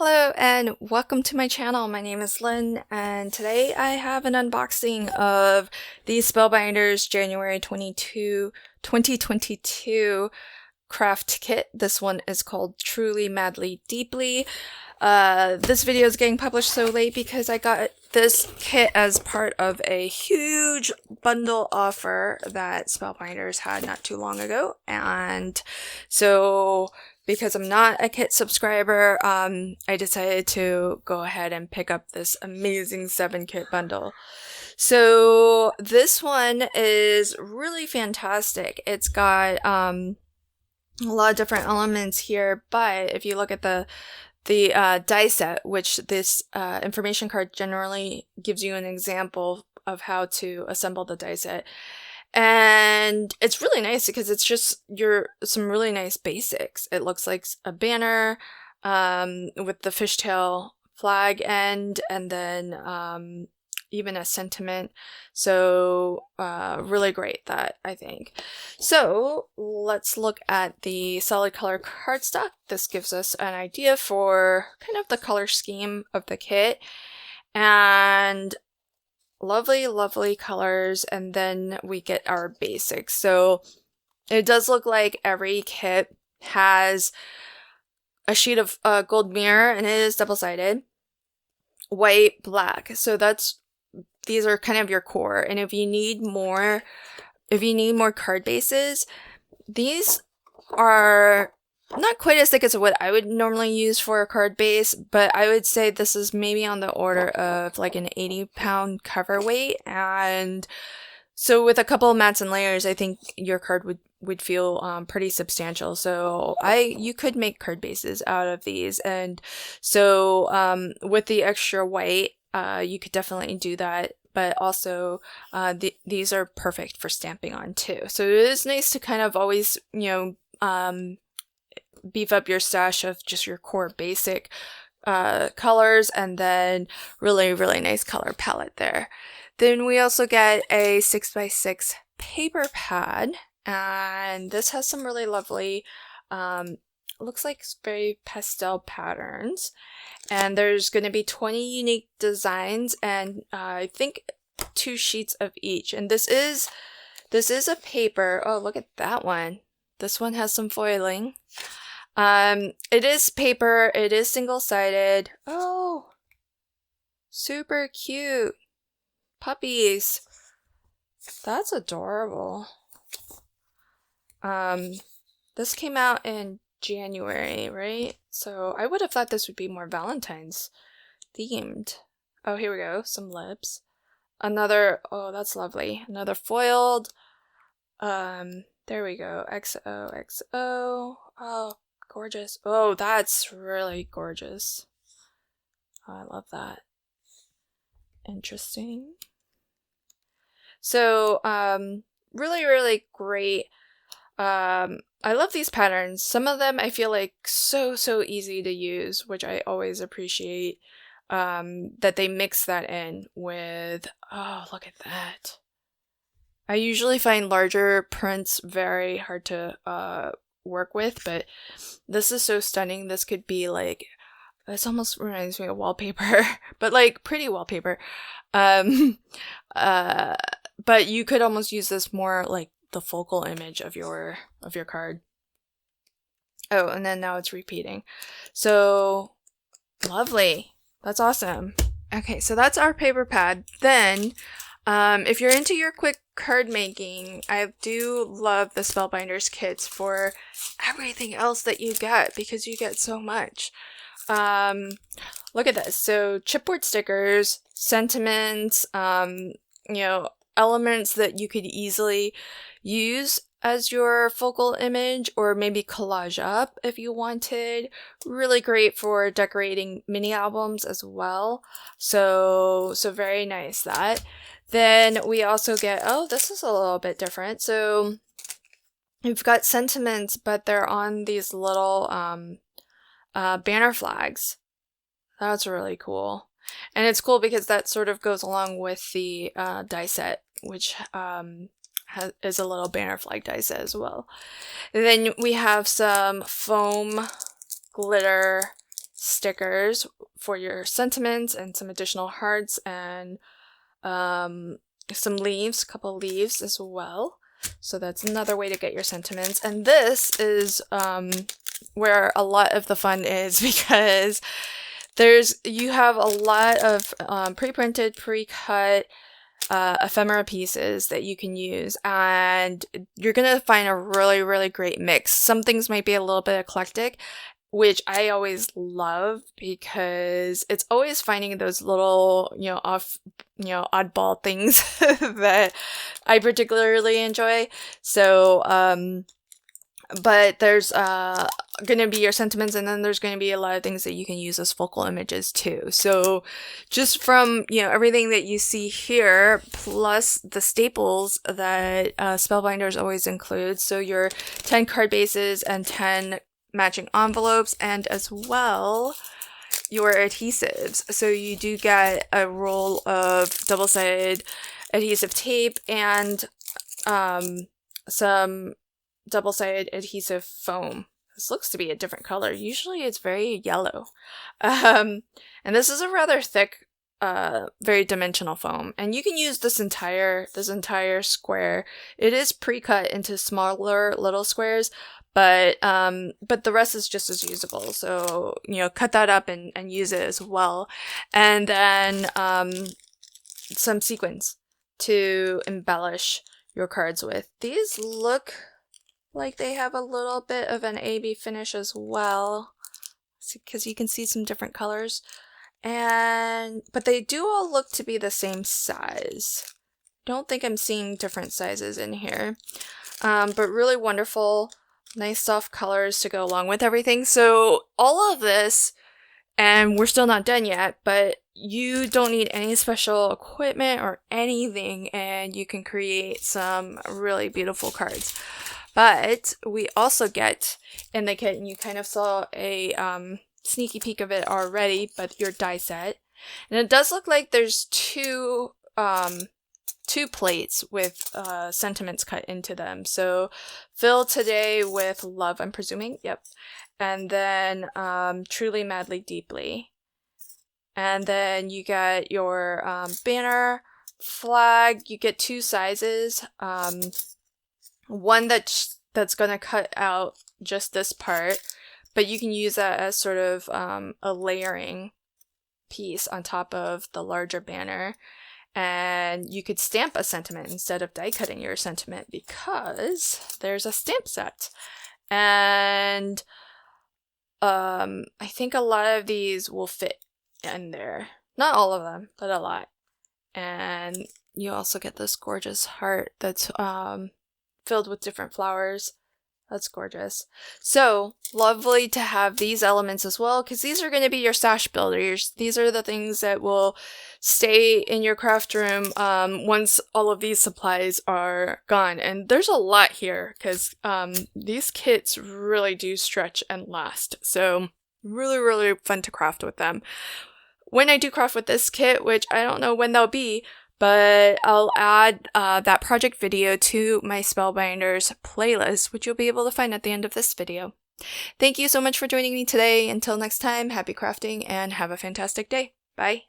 Hello and welcome to my channel. My name is Lynn and today I have an unboxing of the Spellbinders January 2022 craft kit. This one is called Truly Madly Deeply. This video is getting published so late because I got this kit as part of a huge bundle offer that Spellbinders had not too long ago, and so because I'm not a kit subscriber, I decided to go ahead and pick up this amazing 7-kit bundle. So this one is really fantastic. It's got a lot of different elements here, but if you look at the die set, which this information card generally gives you an example of how to assemble the die set. And it's really nice because it's just some really nice basics. It looks like a banner with the fishtail flag end, and then even a sentiment. So really great, that I think. So let's look at the solid color cardstock. This gives us an idea for kind of the color scheme of the kit, and lovely colors, and then we get our basics. So it does look like every kit has a sheet of gold mirror, and it is double-sided, white, black. So these are kind of your core, and if you need more card bases, these are not quite as thick as what I would normally use for a card base, but I would say this is maybe on the order of like an 80-pound cover weight. And so with a couple of mats and layers, I think your card would feel pretty substantial. So you could make card bases out of these. And so with the extra white, you could definitely do that. But also, these are perfect for stamping on too. So it is nice to kind of always, beef up your stash of just your core basic colors, and then really nice color palette there. Then we also get a 6x6 paper pad, and this has some really lovely, looks like very pastel patterns, and there's going to be 20 unique designs, and I think 2 sheets of each. And this is a paper. Oh, look at that one. This one has some foiling. It is paper, it is single-sided. Oh, super cute. Puppies. That's adorable. This came out in January, right? So I would have thought this would be more Valentine's themed. Oh, here we go. Some lips. Oh, that's lovely. Another foiled. There we go. XOXO. Oh, gorgeous. Oh, that's really gorgeous. Oh, I love that. Interesting. So, really great. I love these patterns. Some of them I feel like so easy to use, which I always appreciate. That they mix that in with, oh, look at that. I usually find larger prints very hard to work with, but this is so stunning. This could be like, this almost reminds me of wallpaper, but like pretty wallpaper. But you could almost use this more like the focal image of your card. Oh, and then now it's repeating. So lovely. That's awesome. Okay, so that's our paper pad. Then if you're into your quick card making, I do love the Spellbinders kits for everything else that you get, because you get so much. Look at this. So chipboard stickers, sentiments, elements that you could easily use as your focal image, or maybe collage up if you wanted. Really great for decorating mini albums as well. So very nice that. Then we also get, oh, this is a little bit different. So we've got sentiments, but they're on these little banner flags. That's really cool. And it's cool because that sort of goes along with the die set, which is a little banner flag die set as well. And then we have some foam glitter stickers for your sentiments and some additional hearts and some leaves, a couple leaves as well. So that's another way to get your sentiments. And this is where a lot of the fun is, because you have a lot of pre-printed, pre-cut ephemera pieces that you can use, and you're gonna find a really great mix. Some things might be a little bit eclectic, which I always love, because it's always finding those little, oddball things that I particularly enjoy. So, but there's gonna be your sentiments, and then there's gonna be a lot of things that you can use as focal images too. So just from, everything that you see here, plus the staples that Spellbinders always includes, so your 10 card bases and 10 matching envelopes, and as well your adhesives. So you do get a roll of double-sided adhesive tape and some double-sided adhesive foam. This looks to be a different color. Usually it's very yellow. And this is a rather thick, very dimensional foam. And you can use this entire square. It is pre-cut into smaller little squares, but the rest is just as usable. So, cut that up and use it as well. And then some sequins to embellish your cards with. These look like they have a little bit of an AB finish as well, because you can see some different colors. But they do all look to be the same size. Don't think I'm seeing different sizes in here. But really wonderful, nice soft colors to go along with everything. So all of this, and we're still not done yet, but you don't need any special equipment or anything, and you can create some really beautiful cards. But we also get in the kit, and you kind of saw a sneaky peek of it already, but your die set. And it does look like there's two plates with sentiments cut into them. So fill today with love, I'm presuming. Yep. And then truly, madly, deeply. And then you get your banner, flag. You get two sizes. One that's going to cut out just this part, but you can use that as sort of a layering piece on top of the larger banner. And you could stamp a sentiment instead of die cutting your sentiment, because there's a stamp set. And I think a lot of these will fit in there. Not all of them, but a lot. And you also get this gorgeous heart that's filled with different flowers. That's gorgeous. So lovely to have these elements as well, because these are going to be your stash builders. These are the things that will stay in your craft room once all of these supplies are gone. And there's a lot here, because these kits really do stretch and last. So really fun to craft with them. When I do craft with this kit, which I don't know when they'll be, but I'll add that project video to my Spellbinders playlist, which you'll be able to find at the end of this video. Thank you so much for joining me today. Until next time, happy crafting and have a fantastic day. Bye.